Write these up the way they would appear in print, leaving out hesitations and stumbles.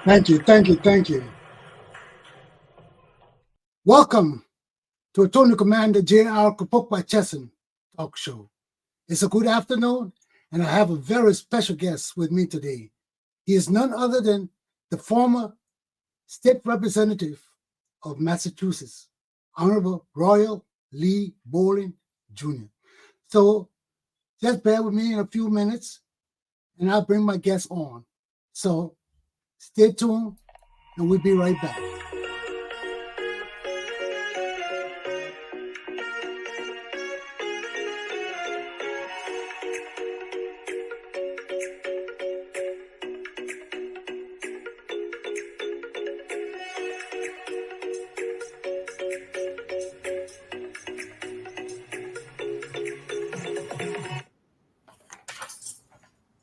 Thank you, thank you, thank you. Welcome to Attorney Commander J.R. Glapohkpa Chesson talk show. It's a good afternoon, and I have a very special guest with me today. He is none other than the former state representative of Massachusetts, Honorable Royal Lee Bolling Jr. So just bear with me in a few minutes, and I'll bring my guest on. So stay tuned, and we'll be right back.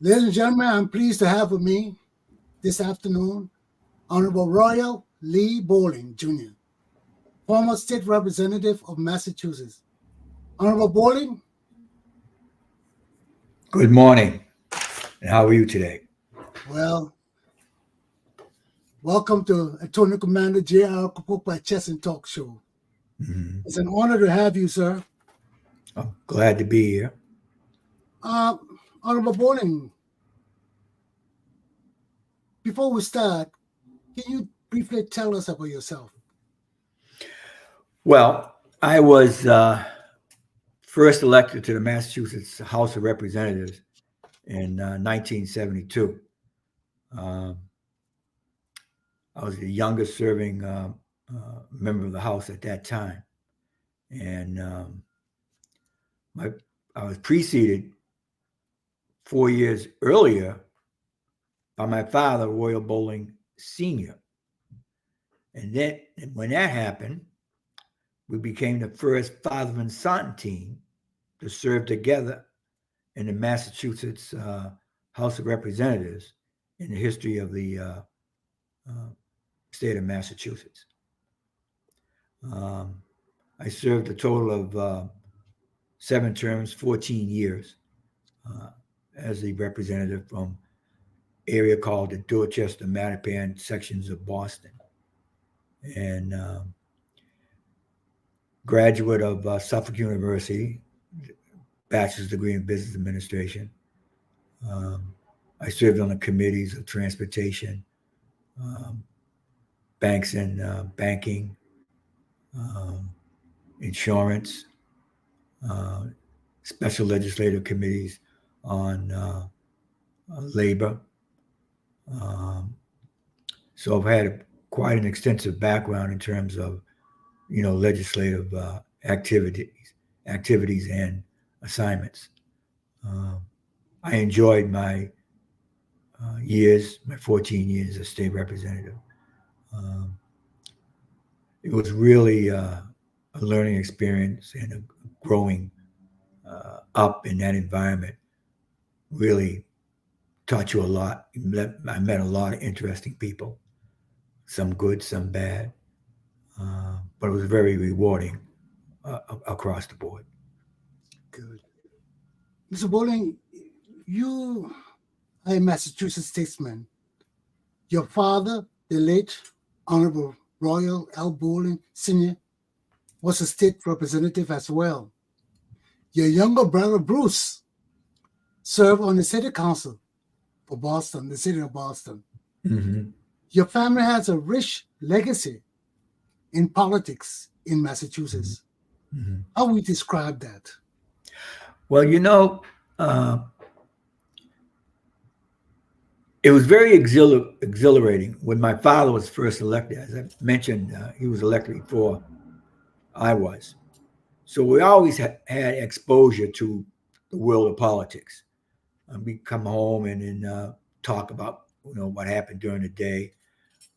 Ladies and gentlemen, I'm pleased to have with me this afternoon Honorable Royal Lee Bolling Jr., former state representative of Massachusetts. Honorable Bolling. Good morning. And how are you today? Well, welcome to Attorney Commander J.R. Glapohkpa Chesson talk show. Mm-hmm. It's an honor to have you, sir. I'm glad to be here. Honorable Bolling, before we start, can you briefly tell us about yourself? Well, I was first elected to the Massachusetts House of Representatives in 1972. I was the youngest serving member of the House at that time. And I was preceded 4 years earlier by my father, Royal Bolling Sr. And then when that happened, we became the first father and son team to serve together in the Massachusetts House of Representatives in the history of the state of Massachusetts. I served a total of 7 terms, 14 years as the representative from area called the Dorchester, Mattapan sections of Boston. And graduate of Suffolk University, bachelor's degree in business administration. I served on the committees of transportation, banks and banking, insurance, special legislative committees on labor. So I've had quite an extensive background in terms of, legislative activities and assignments. I enjoyed my my 14 years as state representative. It was really a learning experience and a growing up in that environment. Really taught you a lot. I met a lot of interesting people, some good, some bad, but it was very rewarding across the board. Good. Mr. Bolling, you are a Massachusetts statesman. Your father, the late Honorable Royal L. Bolling Sr., was a state representative as well. Your younger brother, Bruce, served on the city council for Boston, the city of Boston. Mm-hmm. Your family has a rich legacy in politics in Massachusetts. Mm-hmm. How would you describe that? Well, it was very exhilarating when my father was first elected. As I mentioned, he was elected before I was. So we always had exposure to the world of politics. We come home and then talk about what happened during the day,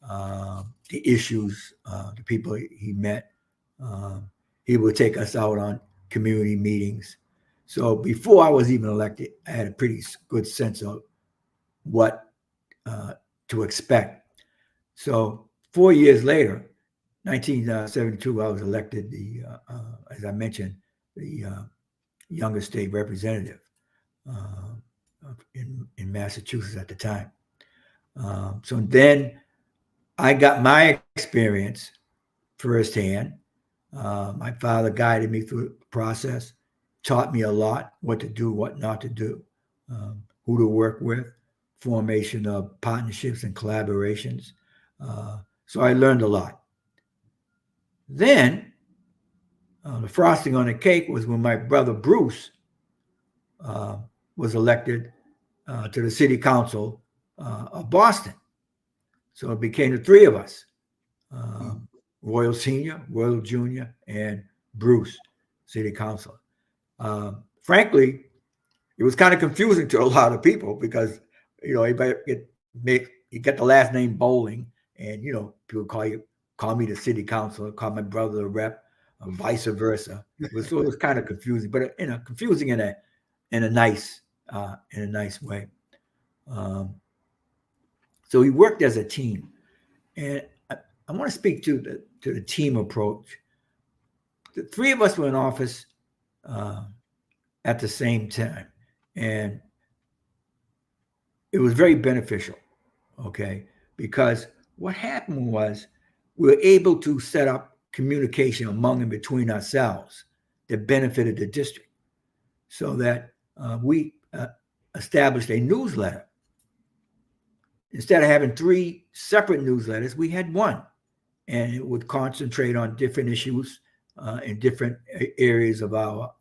the issues, the people he met. He would take us out on community meetings. So before I was even elected, I had a pretty good sense of what to expect. So 4 years later, 1972, I was elected as I mentioned, the youngest state representative in Massachusetts at the time. So then I got my experience firsthand. My father guided me through the process, taught me a lot, what to do, what not to do, who to work with, formation of partnerships and collaborations. So I learned a lot. Then the frosting on the cake was when my brother Bruce was elected to the city council of Boston. So it became the 3 of us, Royal Senior, Royal Junior, and Bruce, city councilor. Frankly, it was kind of confusing to a lot of people because, you get the last name Bolling, and, people call me the city councilor, call my brother the rep, vice versa. It was kind of confusing, but confusing in a nice way. So we worked as a team, and I want to speak to the team approach. The 3 of us were in office at the same time, and it was very beneficial. Okay, because what happened was we were able to set up communication among and between ourselves that benefited the district, so that we established a newsletter. Instead of having 3 separate newsletters, we had one, and it would concentrate on different issues in different areas of our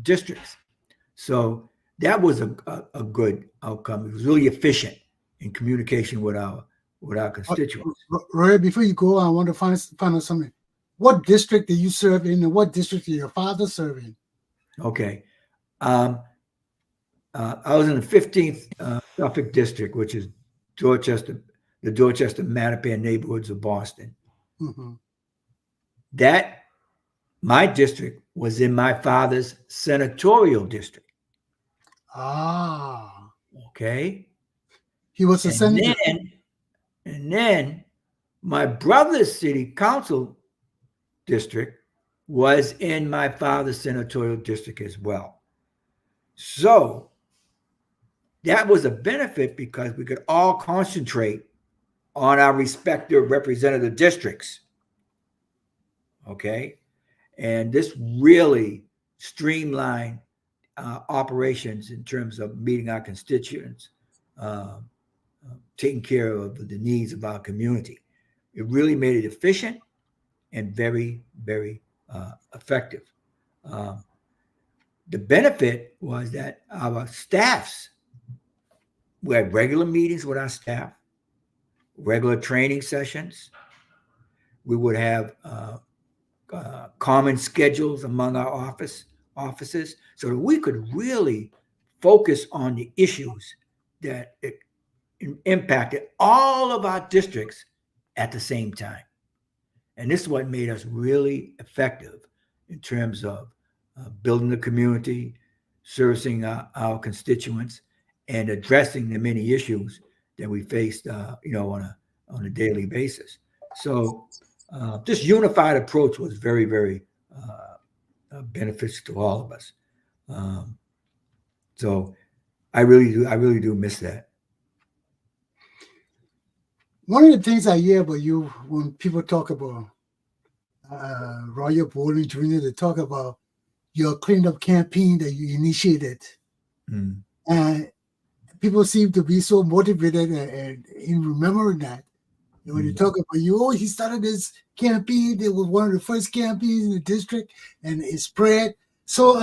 districts. So that was a good outcome. It was really efficient in communication with our constituents. Roy, before you go, I want to find out something. What district did you serve in, and what district did your father serve in? Okay. I was in the 15th Suffolk district, which is Dorchester, the Dorchester Mattapan neighborhoods of Boston. Mm-hmm. My district was in my father's senatorial district. Ah. Okay. He was a senator. And then My brother's city council district was in my father's senatorial district as well. So that was a benefit because we could all concentrate on our respective representative districts. Okay. And this really streamlined operations in terms of meeting our constituents, uh, taking care of the needs of our community. It really made it efficient and very, very effective. Um, the benefit was that our staffs, we had regular meetings with our staff, regular training sessions. We would have common schedules among our offices so that we could really focus on the issues that impacted all of our districts at the same time. And this is what made us really effective in terms of building the community, servicing our constituents, and addressing the many issues that we faced, on a daily basis. So this unified approach was very, very beneficial to all of us. So I really do miss that. One of the things I hear about you when people talk about Royal Bowling Jr., they talk about your cleanup campaign that you initiated. Mm. And people seem to be so motivated and in remembering that. And when you talk about you, he started this campaign. It was one of the first campaigns in the district, and it spread. So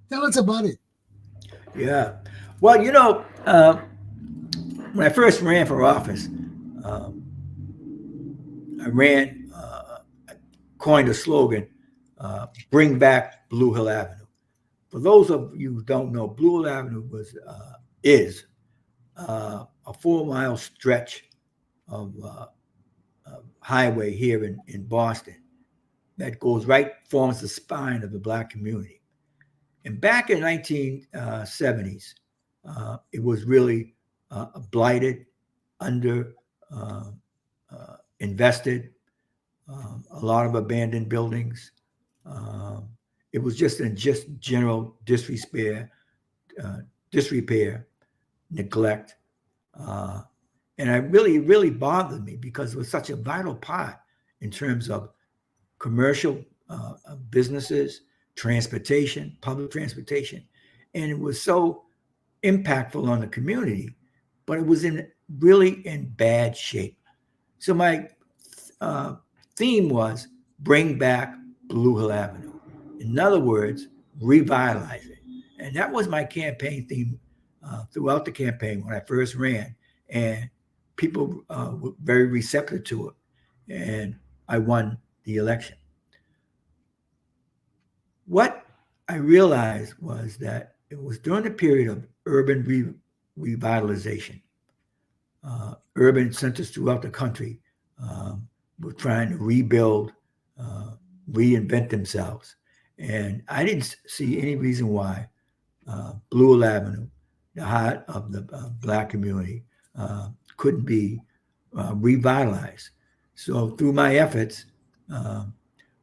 tell us about it. Yeah. Well, when I first ran for office, um, I coined a slogan, bring back Blue Hill Avenue. For those of you who don't know, Blue Hill Avenue is a 4-mile stretch of highway here in Boston that forms the spine of the Black community. And back in the 1970s, it was really blighted, under invested, a lot of abandoned buildings. It was just in general disrepair, neglect, and it really bothered me because it was such a vital part in terms of commercial businesses, transportation, public transportation, and it was so impactful on the community, but it was really in bad shape. So my theme was bring back Blue Hill Avenue. In other words, revitalize it. And that was my campaign theme throughout the campaign when I first ran. And people were very receptive to it. And I won the election. What I realized was that it was during the period of urban revitalization. Urban centers throughout the country were trying to rebuild, reinvent themselves. And I didn't see any reason why Blue Hill Avenue, the heart of the Black community, couldn't be revitalized. So through my efforts,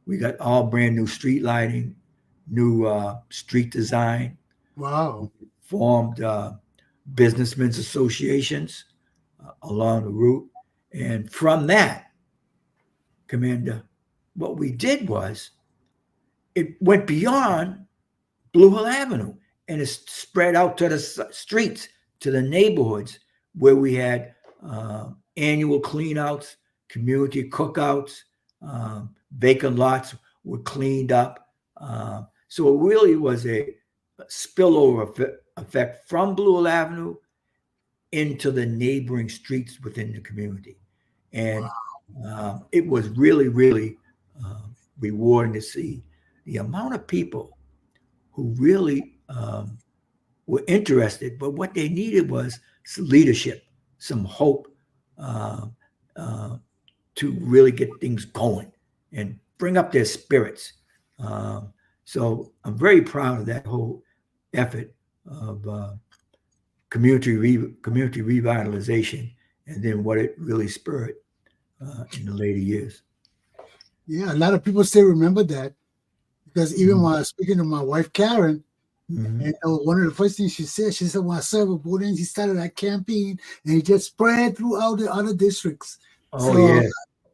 we got all brand new street lighting, new street design. Wow. Formed businessmen's associations along the route. And from that, Commander, what we did was it went beyond Blue Hill Avenue and it spread out to the streets, to the neighborhoods where we had annual cleanouts, community cookouts, vacant lots were cleaned up. So it really was a spillover effect from Blue Hill Avenue into the neighboring streets within the community. And it was really, really rewarding to see the amount of people who really were interested, but what they needed was some leadership, some hope to really get things going and bring up their spirits. So I'm very proud of that whole effort of community revitalization, and then what it really spurred in the later years. Yeah, a lot of people still remember that because even Mhm. when I was speaking to my wife Karen, Mhm. and one of the first things she said, when I served with Bowling, he started that campaign and he just spread throughout the other districts. Oh So yeah,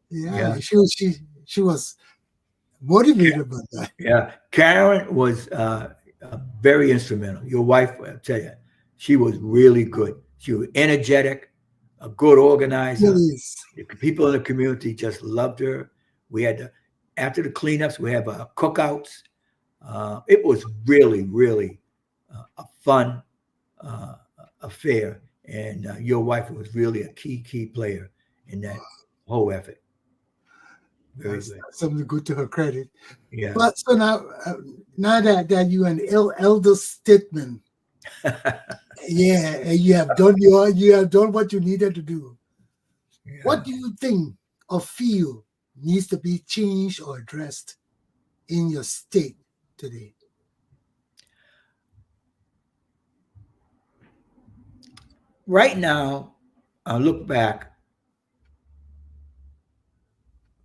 yeah, yeah, she was motivated by that. yeah. Karen was very instrumental. Your wife, I'll tell you, she was really good. She was energetic, a good organizer. Really is. The people in the community just loved her. We had to, after the cleanups, we have cookouts. It was really, really a fun uh, affair, and your wife was really a key player in that whole effort. Very good. That's something good to her credit. Yeah. But so now that you an elder statesman, yeah, and you have done what you needed to do. Yeah. What do you think or feel needs to be changed or addressed in your state today? Right now, I look back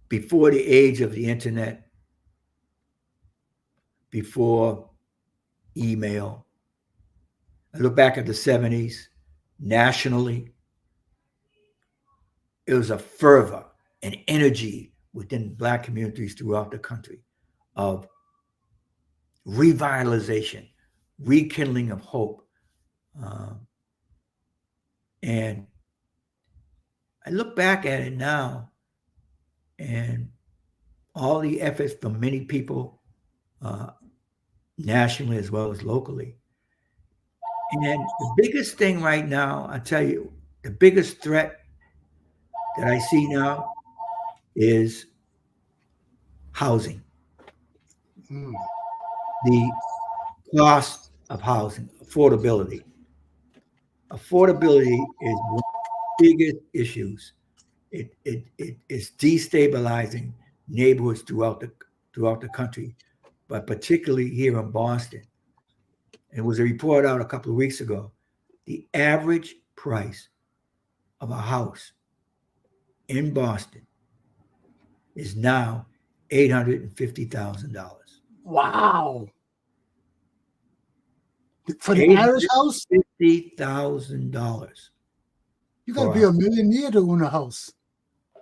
before the age of the internet, before email. I look back at the 70s nationally. It was a fervor and energy within Black communities throughout the country of revitalization, rekindling of hope. Um, and I look back at it now and all the efforts from many people uh, nationally as well as locally. And the biggest thing right now, I tell you, the biggest threat that I see now is housing, Mm, the cost of housing, affordability. Affordability is one of the biggest issues. It is destabilizing neighborhoods throughout the country, but particularly here in Boston. It was a report out a couple of weeks ago. The average price of a house in Boston is now $850,000. wow. For the Eight Irish hundred house, fifty thousand dollars you got to for a be house. a millionaire to own a house.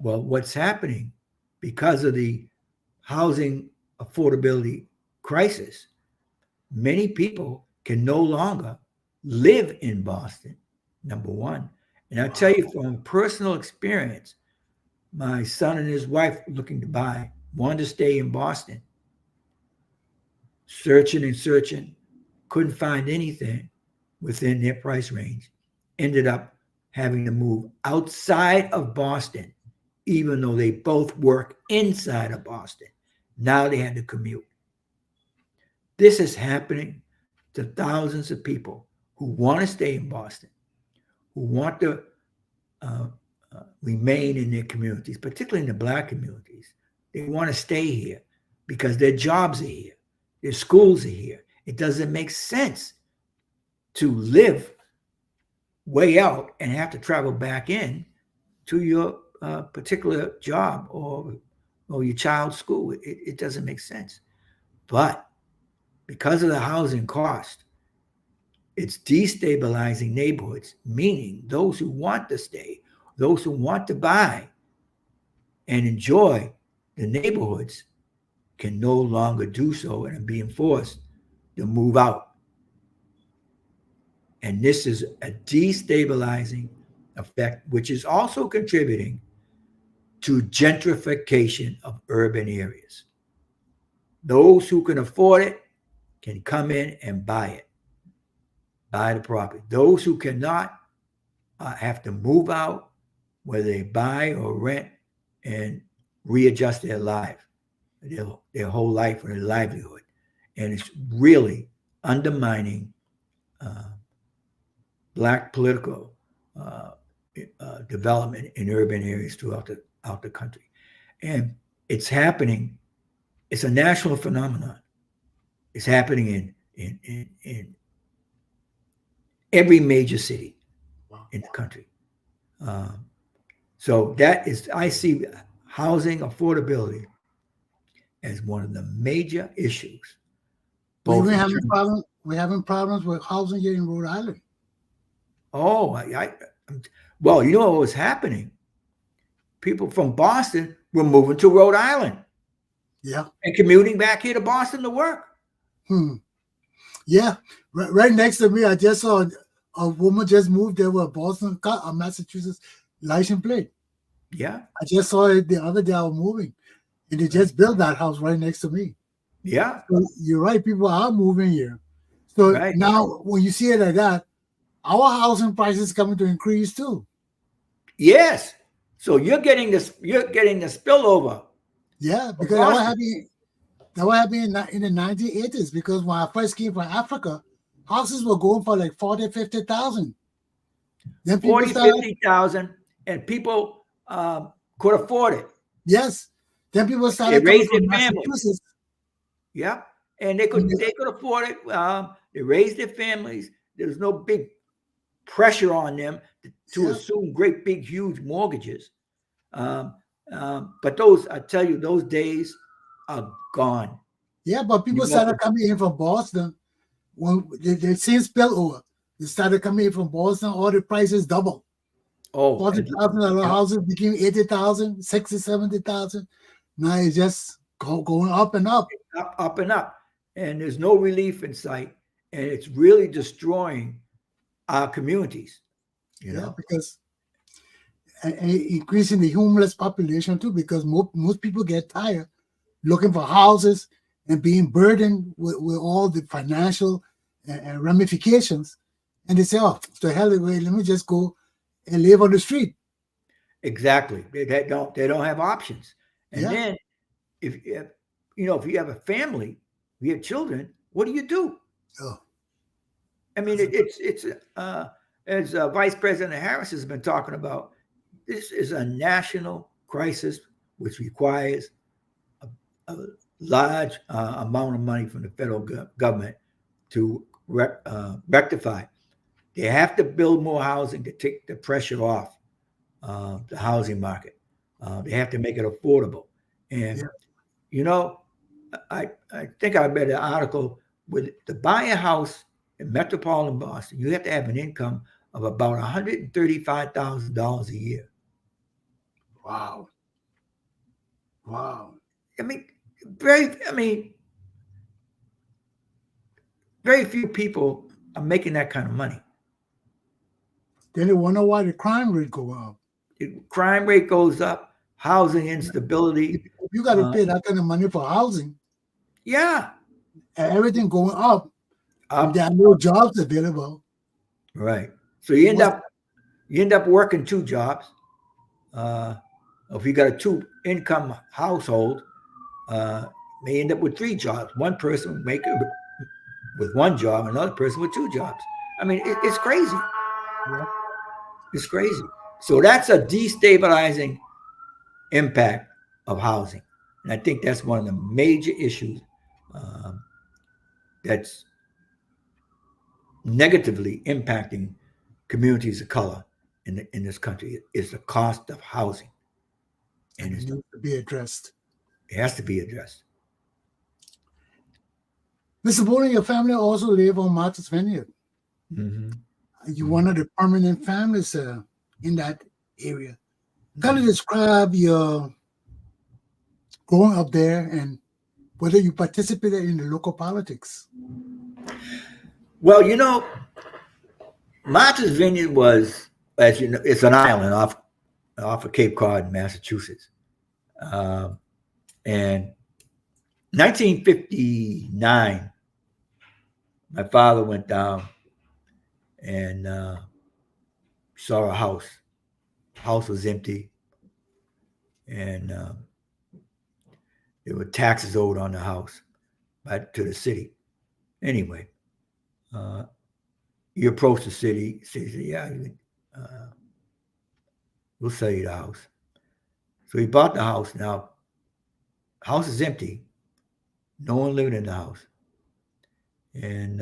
Well, what's happening because of the housing affordability crisis? Many people can no longer live in Boston. Number one, and I tell Wow. you from personal experience, my son and his wife looking to buy wanted to stay in Boston, searching and searching, couldn't find anything within their price range, ended up having to move outside of Boston, even though they both work inside of Boston. Now they had to commute. This is happening to thousands of people who want to stay in Boston, who want to uh, remain in their communities, particularly in the Black communities. They want to stay here because their jobs are here, their schools are here. It doesn't make sense to live way out and have to travel back in to your particular job or your child's school. It doesn't make sense. But because of the housing cost, it's destabilizing neighborhoods, meaning those who want to stay, those who want to buy and enjoy the neighborhoods can no longer do so and are being forced to move out. And this is a destabilizing effect, which is also contributing to gentrification of urban areas. Those who can afford it can come in and buy it, buy the property. Those who cannot have to move out, whether they buy or rent, and readjust their life, their whole life or their livelihood. And it's really undermining uh, Black political uh, development in urban areas throughout the country. And it's happening, it's a national phenomenon. It's happening in every major city Wow. in the country. Um, So that is, I see housing affordability as one of the major issues, We both even in having terms. problem. We're having problems with housing here in Rhode Island. Oh, well, you know what was happening? People from Boston were moving to Rhode Island Yeah. and commuting back here to Boston to work. Hmm. Yeah. Right next to me, I just saw a woman just moved there with a Boston, Massachusetts license plate. Yeah, I just saw it the other day. I was moving, and they just built that house right next to me. yeah, So you're right. People are moving here. So right. now, when you see it like that, our housing prices coming to increase too. Yes. So you're getting this. You're getting the spillover Yeah, from because Boston. that was happening in the 1980s. Because when I first came from Africa, houses were going for like 40, 50,000. Then people 40, started, 50,000, and people could afford it. yes. Then people They started coming raised their from families. Massachusetts. Yeah, and they could afford it. They raised their families. There was no big pressure on them to Yeah, assume great big huge mortgages. Um, but those, I tell you, those days are gone. yeah. But You people got started the coming in from Boston when they seen spillover. They started coming in from Boston. All the prices doubled. oh, $40,000 yeah, houses became 80,000, 60, 70,000. Now it's just going up and up. up and up, and there's no relief in sight, and it's really destroying our communities. You Yeah, know, because and increasing the homeless population too, because most people get tired looking for houses and being burdened with all the financial and ramifications. And they say, oh, to hell away, let me just go and live on the street. exactly. They don't have options, and Yeah. then if if you have a family, you have children, what do you do? Oh, I mean, that's a, it's uh, as Vice President Harris has been talking about. This is a national crisis which requires a large amount of money from the federal government to rectify. They have to build more housing to take the pressure off the housing market. They have to make it affordable. And, yeah. you know, I think I read an article with to buy a house in metropolitan Boston, you have to have an income of about $135,000 a year. Wow. Wow. I mean, very few people are making that kind of money. Then they wonder why the crime rate go up. Crime rate goes up, housing instability. If you got to Uh, pay that kind of money for housing yeah, and everything going up, and there up, are no jobs available, right. So you end what's up you end up working two jobs. Uh, if you got a two income household, uh, may end up with three jobs. One person make it with one job, another person with two jobs. I mean, it's crazy. yeah. It's crazy. So that's a destabilizing impact of housing, and I think that's one of the major issues um, that's negatively impacting communities of color in this country is the cost of housing, And and it needs to be addressed. it has to be addressed. Mr. Bowling, your family also live on Martha's Vineyard. Mm-hmm. You Mm-hmm. one of the permanent families in that area. Kind of Mm-hmm. describe your growing up there and whether you participated in the local politics. Well, Martha's Vineyard was, as you know, it's an island off of Cape Cod, Massachusetts, um, and 1959, my father went down and saw a house. House was empty, and there were taxes owed on the house to the city. Anyway, uh, you approach the city said, yeah, uh, we'll sell you the house. So he bought the house. Now, house is empty. No one living in the house. And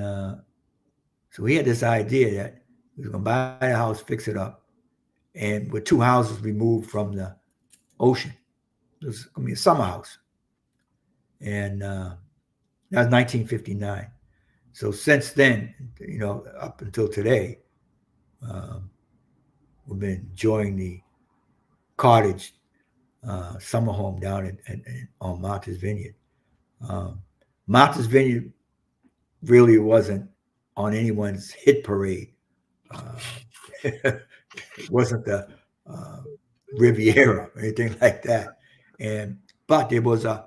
so he had this idea that he was going to buy the house, fix it up, and with 2 houses removed from the ocean. It was going to be a summer house. And that was 1959. So since then, up until today, um, we've been enjoying the cottage summer home down on Martha's Vineyard. Martha's Vineyard really wasn't on anyone's hit parade. It wasn't the Riviera or anything like that. But there was a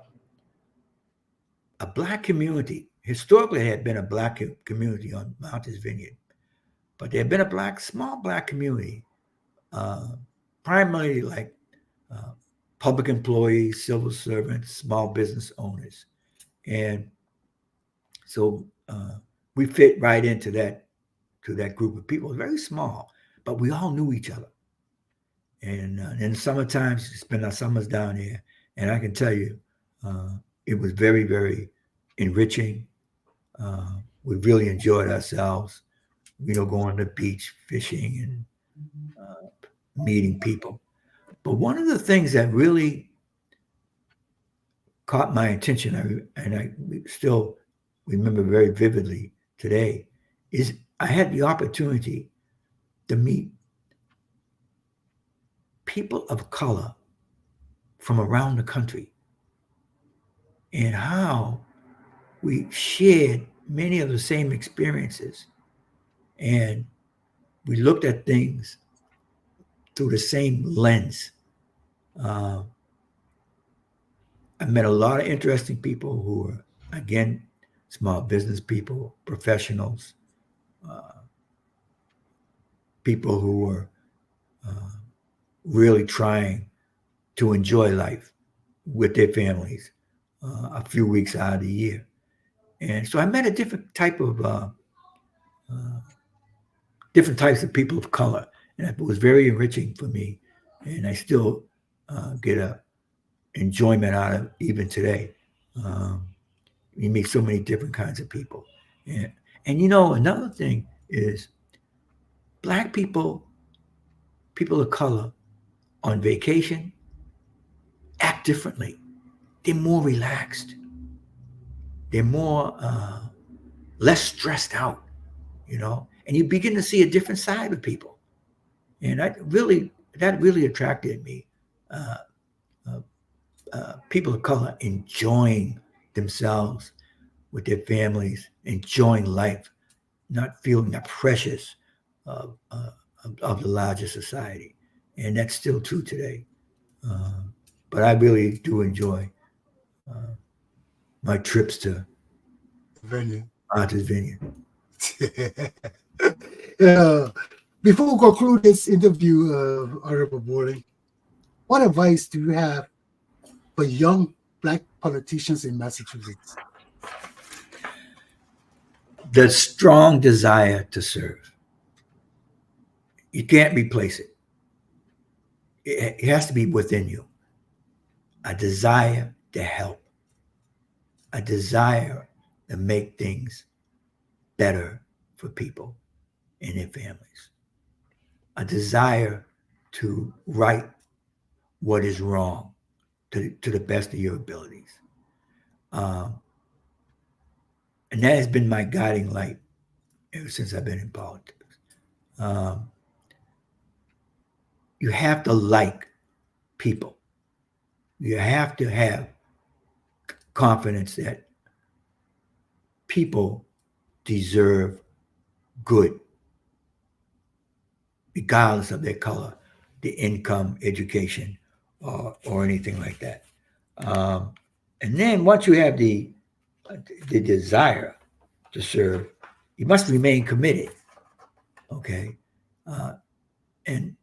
black community. Historically, there had been a black community on Martha's Vineyard, but there had been a small black community, primarily like public employees, civil servants, small business owners. And so we fit right into that group of people. It was very small, but we all knew each other. And in the summertime, spend our summers down there. And I can tell you, it was very, very enriching. We really enjoyed ourselves, going to the beach, fishing, and meeting people. But one of the things that really caught my attention, and I still remember very vividly today, is I had the opportunity to meet people of color from around the country, and how we shared many of the same experiences, and we looked at things through the same lens. I met a lot of interesting people who were, again, small business people, professionals, people who were really trying to enjoy life with their families a few weeks out of the year. And so I met a different type of different types of people of color, and it was very enriching for me. And I still get a enjoyment out of even today. You meet so many different kinds of people, and another thing is black people of color on vacation act differently. They're more relaxed. They're more less stressed out, and you begin to see a different side of people. And that really attracted me. People of color enjoying themselves with their families, enjoying life, not feeling the pressures of the larger society. And that's still true today. But I really do enjoy my trips to Martha's Vineyard. Before we conclude this interview, Honorable Bolling, what advice do you have for young black politicians in Massachusetts? The strong desire to serve. You can't replace it. It has to be within you. A desire to help. A desire to make things better for people and their families. A desire to right what is wrong to the best of your abilities. And that has been my guiding light ever since I've been in politics. You have to like people. You have to have confidence that people deserve good, regardless of their color, the income, education, or anything like that. And then once you have the desire to serve, you must remain committed. Okay, and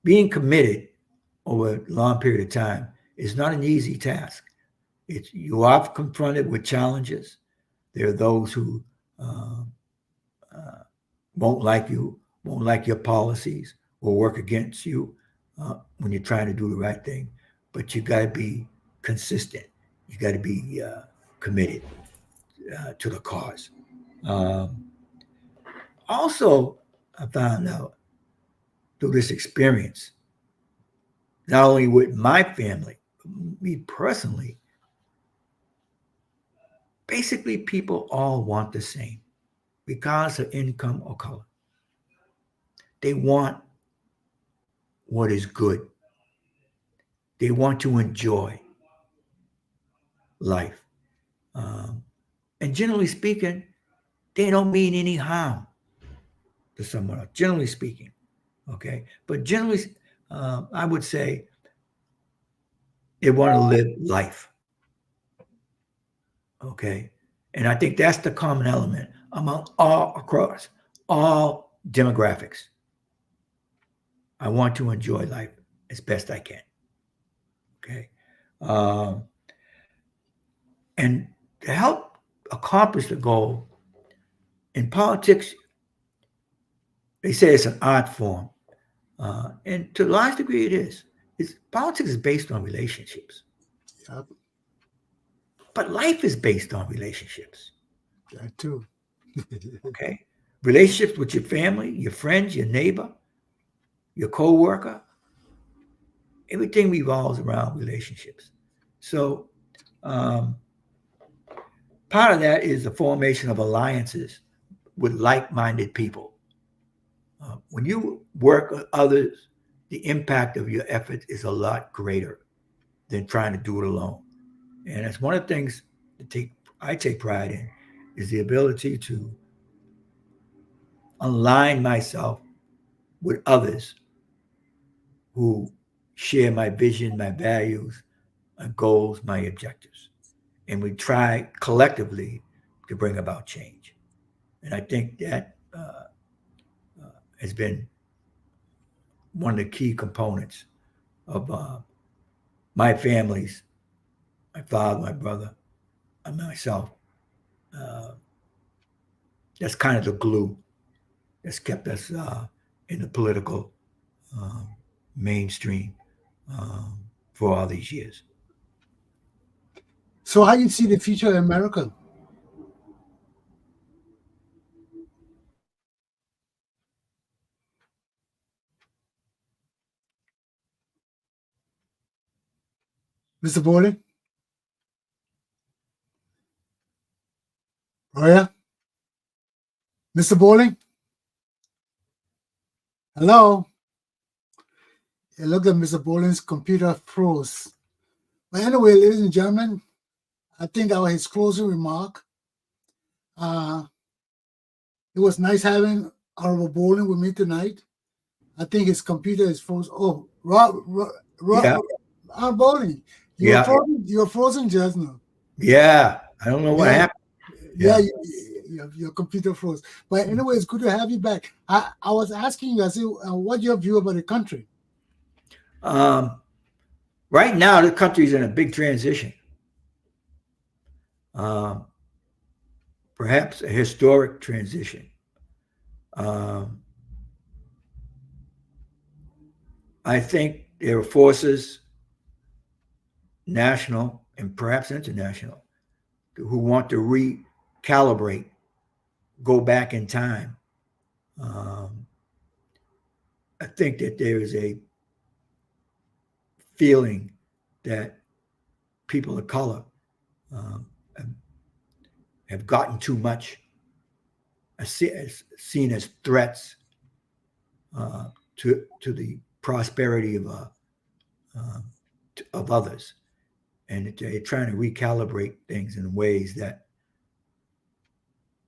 being committed over a long period of time is not an easy task. You are confronted with challenges. There are those who won't like you, won't like your policies, or work against you when you're trying to do the right thing. But you got to be consistent. You got to be committed to the cause. Also, I found out through this experience, not only with my family, but me personally, basically people all want the same, regardless of income or color. They want what is good. They want to enjoy life. Um, and generally speaking, they don't mean any harm to someone else, generally speaking. Okay. But generally, I would say they want to live life. Okay. And I think that's the common element among all across all demographics. I want to enjoy life as best I can. Okay. Um, and to help accomplish the goal in politics, they say it's an art form. And to a large degree, it is. Politics is based on relationships, Yep, but life is based on relationships. that too. Okay, relationships with your family, your friends, your neighbor, your co-worker. Everything revolves around relationships. So, um, part of that is the formation of alliances with like-minded people. When you work with others, the impact of your effort is a lot greater than trying to do it alone. And that's one of the things that I take pride in is the ability to align myself with others who share my vision, my values, my goals, my objectives. And we try collectively to bring about change. And I think that has been one of the key components of my family's, my father, my brother, and myself. Uh, that's kind of the glue that's kept us in the political um, mainstream um, for all these years. So, how you see the future of America? Mr. Bolling? Oh, yeah? Mr. Bolling? Hello? It looked like Mr. Bolling's computer froze. But anyway, ladies and gentlemen, I think that was his closing remark. Uh, it was nice having Honorable Bolling with me tonight. I think his computer is frozen. Oh, Yeah, Bolling, yeah, you were frozen just now. yeah. I don't know what Yeah, happened. yeah, Yeah. your computer froze. But anyway, it's good to have you back. I was asking you, I said, what's your view about the country? Um, right now, the country's in a big transition. Um, Perhaps a historic transition. Um, I think there are forces, national and perhaps international, who want to recalibrate, go back in time. Um, I think that there is a feeling that people of color um, have gotten too much, seen as threats uh, to the prosperity um, of others, and they're trying to recalibrate things in ways that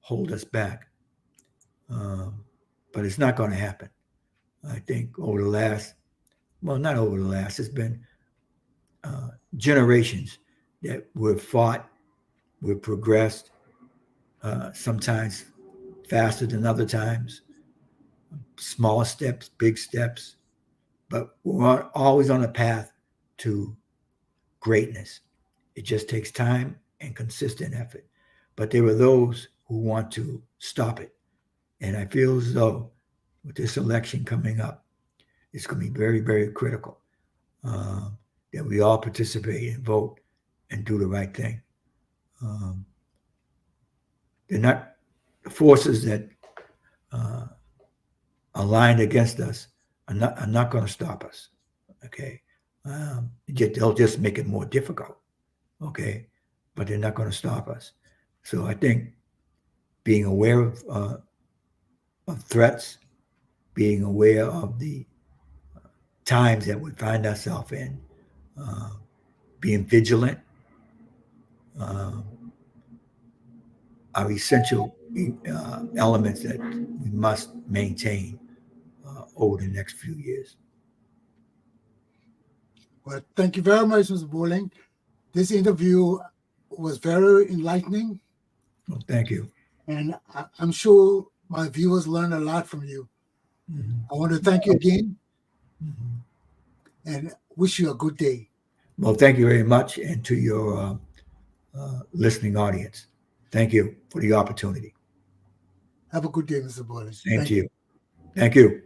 hold us back. Um, but it's not going to happen. I think over the last, well, not over the last, it's been uh, generations that we've fought, we've progressed, sometimes faster than other times, small steps, big steps, but we're always on a path to greatness. It just takes time and consistent effort. But there are those who want to stop it. And I feel as though with this election coming up, it's going to be very, very critical um, that we all participate and vote and do the right thing. Um, they're not the forces that uh, aligned against us are not going to stop us. Okay, they'll just make it more difficult. Okay, but they're not going to stop us. So I think being aware of threats, being aware of the times that we find ourselves in, being vigilant, are essential elements that we must maintain over the next few years. Well, thank you very much, Mr. Bolling. This interview was very enlightening, Well, thank you. and I'm sure my viewers learned a lot from you. Mhm. I want to thank you again Mhm. and wish you a good day. Well, thank you very much, and to your listening audience, thank you for the opportunity. Have a good day, Mr. Bolling. Same Thank to you. you. Thank you.